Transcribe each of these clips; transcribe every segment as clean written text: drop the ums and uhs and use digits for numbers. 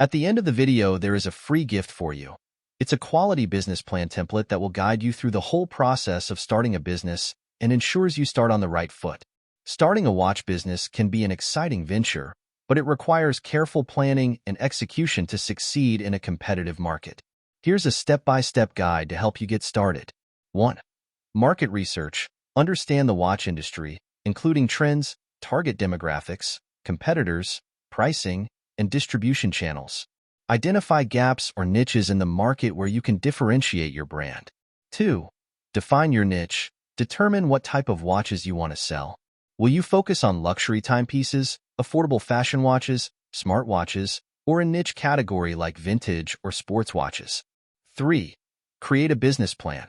At the end of the video, there is a free gift for you. It's a quality business plan template that will guide you through the whole process of starting a business and ensures you start on the right foot. Starting a watch business can be an exciting venture, but it requires careful planning and execution to succeed in a competitive market. Here's a step-by-step guide to help you get started. 1. Market research. Understand the watch industry, including trends, target demographics, competitors, pricing, and distribution channels. Identify gaps or niches in the market where you can differentiate your brand. 2. Define your niche. Determine what type of watches you want to sell. Will you focus on luxury timepieces, affordable fashion watches, smartwatches, or a niche category like vintage or sports watches? 3. Create a business plan.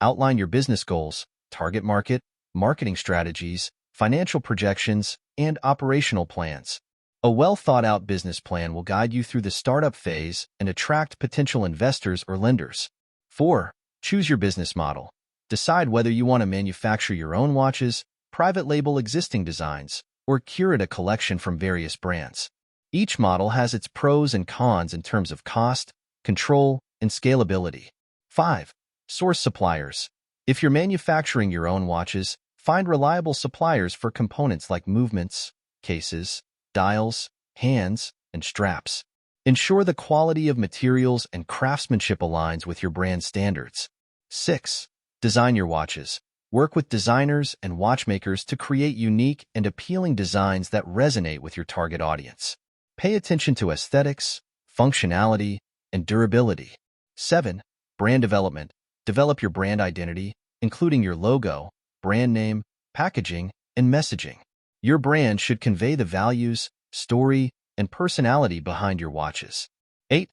Outline your business goals, target market, marketing strategies, financial projections, and operational plans. A well-thought-out business plan will guide you through the startup phase and attract potential investors or lenders. 4. Choose your business model. Decide whether you want to manufacture your own watches, private label existing designs, or curate a collection from various brands. Each model has its pros and cons in terms of cost, control, and scalability. 5. Source suppliers. If you're manufacturing your own watches, find reliable suppliers for components like movements, cases, dials, hands, and straps. Ensure the quality of materials and craftsmanship aligns with your brand standards. 6. Design your watches. Work with designers and watchmakers to create unique and appealing designs that resonate with your target audience. Pay attention to aesthetics, functionality, and durability. 7. Brand development. Develop your brand identity, including your logo, brand name, packaging, and messaging. Your brand should convey the values, story, and personality behind your watches. 8.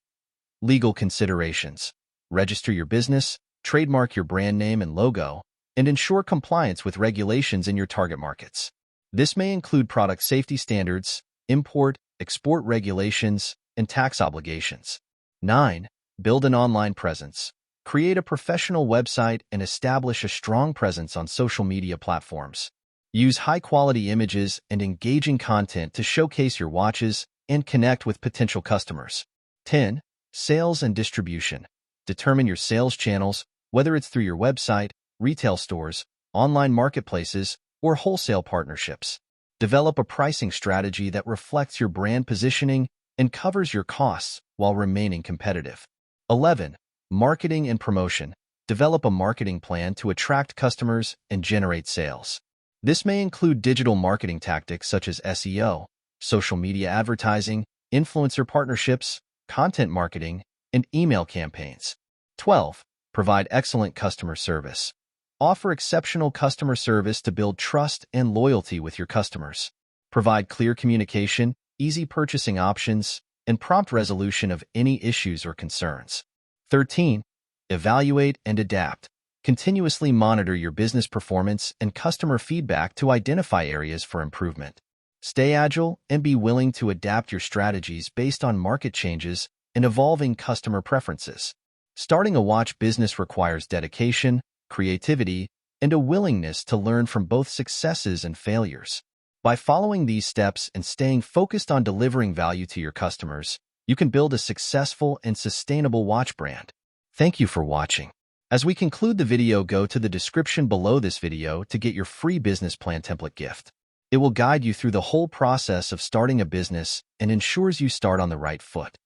Legal considerations. Register your business, trademark your brand name and logo, and ensure compliance with regulations in your target markets. This may include product safety standards, import, export regulations, and tax obligations. 9. Build an online presence. Create a professional website and establish a strong presence on social media platforms. Use high-quality images and engaging content to showcase your watches and connect with potential customers. 10. Sales and distribution. Determine your sales channels, whether it's through your website, retail stores, online marketplaces, or wholesale partnerships. Develop a pricing strategy that reflects your brand positioning and covers your costs while remaining competitive. 11. Marketing and promotion. Develop a marketing plan to attract customers and generate sales. This may include digital marketing tactics such as SEO, social media advertising, influencer partnerships, content marketing, and email campaigns. 12. Provide excellent customer service. Offer exceptional customer service to build trust and loyalty with your customers. Provide clear communication, easy purchasing options, and prompt resolution of any issues or concerns. 13. Evaluate and adapt. Continuously monitor your business performance and customer feedback to identify areas for improvement. Stay agile and be willing to adapt your strategies based on market changes and evolving customer preferences. Starting a watch business requires dedication, creativity, and a willingness to learn from both successes and failures. By following these steps and staying focused on delivering value to your customers, you can build a successful and sustainable watch brand. Thank you for watching. As we conclude the video, go to the description below this video to get your free business plan template gift. It will guide you through the whole process of starting a business and ensures you start on the right foot.